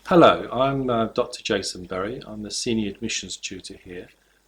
Hello, I'm Dr. Jason Berry. I'm the Senior Admissions Tutor here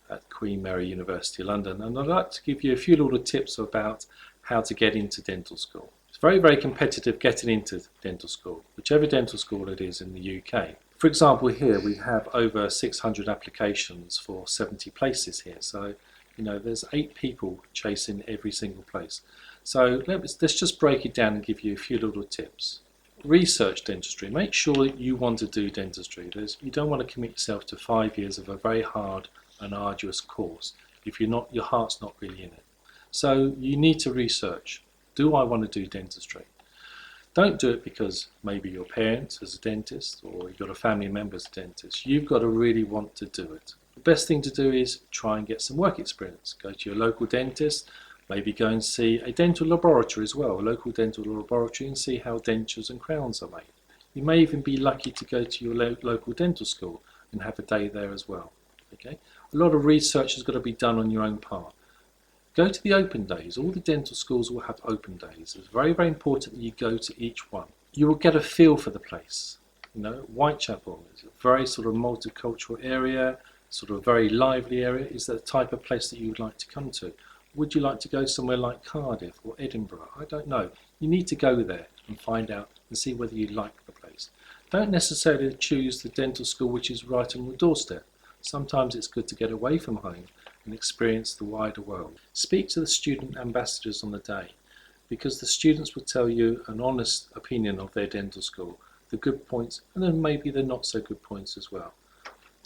at Queen Mary University London, and I'd like to give you a few little tips about how to get into dental school. It's very competitive getting into dental school, whichever dental school it is in the UK. For example, here we have over 600 applications for 70 places here, so there's 8 people chasing every single place. So let's just break it down and give you a few little tips. Research dentistry. Make sure that you want to do dentistry. You don't want to commit yourself to 5 years of a very hard and arduous course if your heart's not really in it. So you need to research. Do I want to do dentistry? Don't do it because maybe your parents is a dentist or you've got a family member as a dentist. You've got to really want to do it. The best thing to do is try and get some work experience. Go to your local dentist. Maybe go and see a dental laboratory as well, a local dental laboratory, and see how dentures and crowns are made. You may even be lucky to go to your local dental school and have a day there as well. Okay? A lot of research has got to be done on your own part. Go to the open days. All the dental schools will have open days. It's very important that you go to each one. You will get a feel for the place. Whitechapel is a very sort of multicultural area, sort of very lively area. Is that the type of place that you would like to come to? Would you like to go somewhere like Cardiff or Edinburgh? I don't know. You need to go there and find out and see whether you like the place. Don't necessarily choose the dental school which is right on your doorstep. Sometimes it's good to get away from home and experience the wider world. Speak to the student ambassadors on the day, because the students will tell you an honest opinion of their dental school, the good points and then maybe the not so good points as well.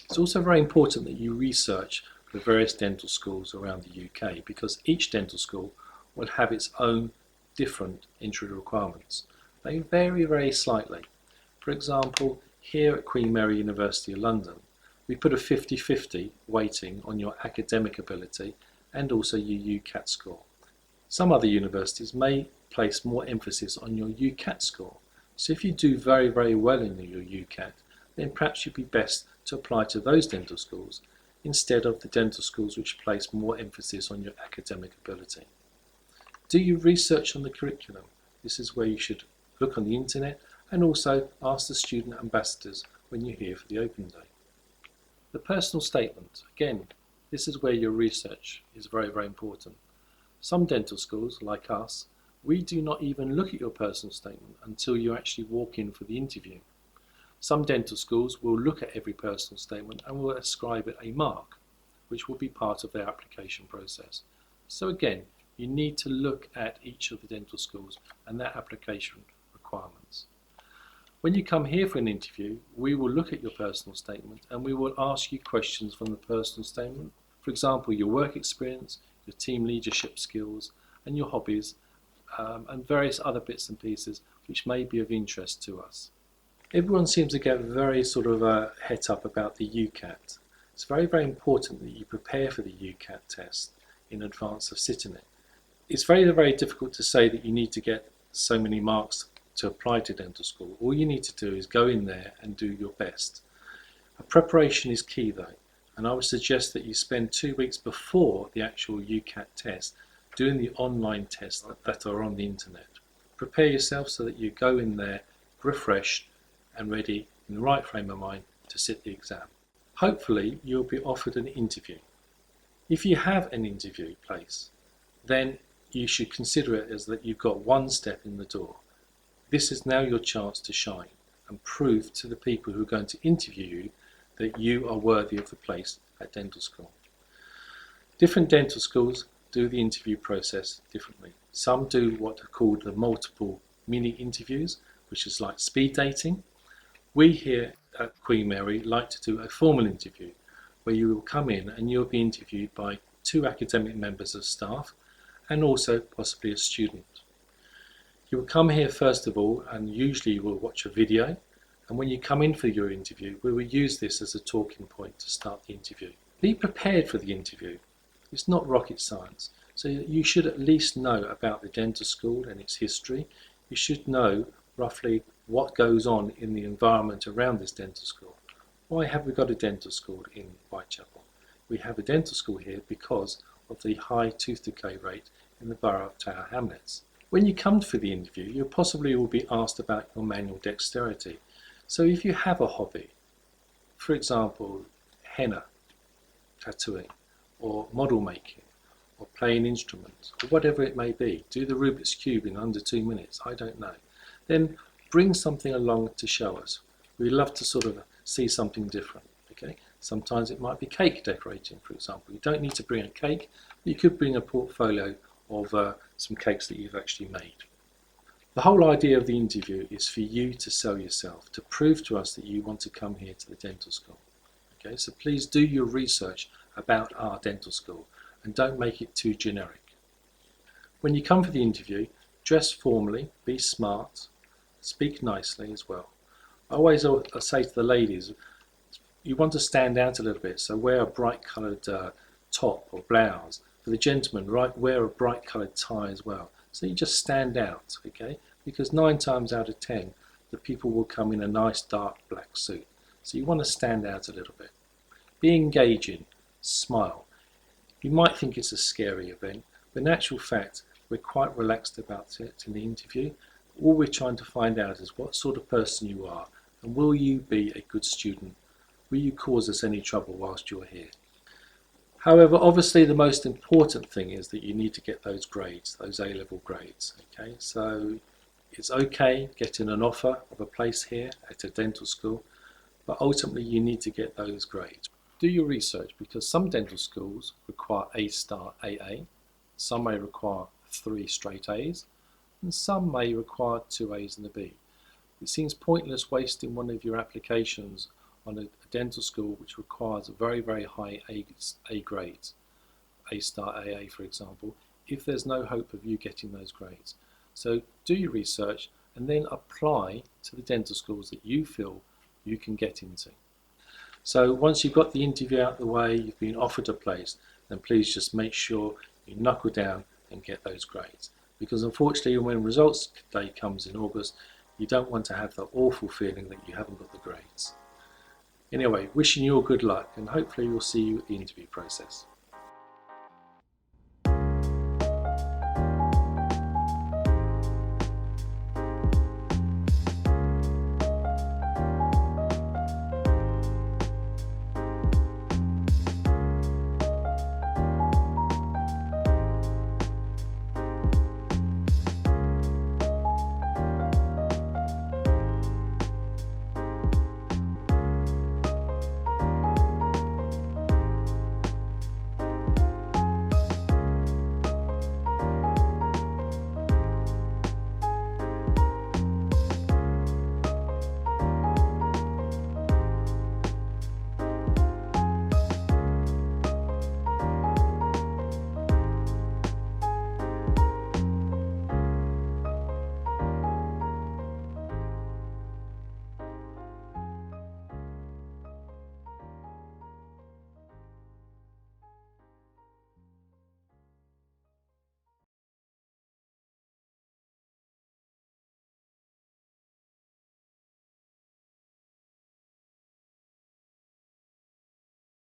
It's also very important that you research the various dental schools around the UK, because each dental school will have its own different entry requirements. They vary very slightly. For example, here at Queen Mary University of London, we put a 50-50 weighting on your academic ability and also your UCAT score. Some other universities may place more emphasis on your UCAT score. So if you do very well in your UCAT, then perhaps you'd be best to apply to those dental schools instead of the dental schools which place more emphasis on your academic ability. Do your research on the curriculum. This is where you should look on the internet and also ask the student ambassadors when you're here for the open day. The personal statement. Again, this is where your research is very important. Some dental schools, like us, we do not even look at your personal statement until you actually walk in for the interview. Some dental schools will look at every personal statement and will ascribe it a mark, which will be part of their application process. So again, you need to look at each of the dental schools and their application requirements. When you come here for an interview, we will look at your personal statement and we will ask you questions from the personal statement. For example, your work experience, your team leadership skills, and your hobbies, and various other bits and pieces which may be of interest to us. Everyone seems to get very sort of het up about the UCAT. It's very important that you prepare for the UCAT test in advance of sitting it. It's very difficult to say that you need to get so many marks to apply to dental school. All you need to do is go in there and do your best. Preparation is key though, and I would suggest that you spend 2 weeks before the actual UCAT test doing the online tests that are on the internet. Prepare yourself so that you go in there refreshed and ready in the right frame of mind to sit the exam. Hopefully you'll be offered an interview. If you have an interview place, then you should consider it as that you've got one step in the door. This is now your chance to shine and prove to the people who are going to interview you that you are worthy of the place at dental school. Different dental schools do the interview process differently. Some do what are called the multiple mini interviews, which is like speed dating. We here at Queen Mary like to do a formal interview where you will come in and you'll be interviewed by 2 academic members of staff and also possibly a student. You will come here first of all and usually you will watch a video, and when you come in for your interview we will use this as a talking point to start the interview. Be prepared for the interview. It's not rocket science, so you should at least know about the dental school and its history. You should know roughly what goes on in the environment around this dental school. Why have we got a dental school in Whitechapel? We have a dental school here because of the high tooth decay rate in the borough of Tower Hamlets. When you come for the interview, you possibly will be asked about your manual dexterity. So if you have a hobby, for example, henna, tattooing, or model making, or playing instruments, or whatever it may be, do the Rubik's Cube in under 2 minutes, I don't know, then bring something along to show us. We love to sort of see something different. Okay? Sometimes it might be cake decorating, for example. You don't need to bring a cake, but you could bring a portfolio of some cakes that you've actually made. The whole idea of the interview is for you to sell yourself, to prove to us that you want to come here to the dental school. Okay? So please do your research about our dental school and don't make it too generic. When you come for the interview, dress formally, be smart, speak nicely as well. I always say to the ladies, you want to stand out a little bit, so wear a bright coloured top or blouse. For the gentlemen, wear a bright coloured tie as well. So you just stand out, okay? Because 9 times out of 10, the people will come in a nice dark black suit. So you want to stand out a little bit. Be engaging, smile. You might think it's a scary event, but in actual fact, we're quite relaxed about it in the interview. All we're trying to find out is what sort of person you are, and will you be a good student? Will you cause us any trouble whilst you're here? However, obviously the most important thing is that you need to get those grades, those A-level grades. Okay, so it's okay getting an offer of a place here at a dental school, but ultimately you need to get those grades. Do your research, because some dental schools require A-star AA, some may require 3 straight A's, and some may require 2 A's and a B. It seems pointless wasting one of your applications on a dental school which requires a very, very high A grades, A-star AA for example, if there's no hope of you getting those grades. So do your research and then apply to the dental schools that you feel you can get into. So once you've got the interview out of the way, you've been offered a place, then please just make sure you knuckle down and get those grades. Because unfortunately when results day comes in August, you don't want to have the awful feeling that you haven't got the grades. Anyway, wishing you all good luck and hopefully we'll see you at the interview process.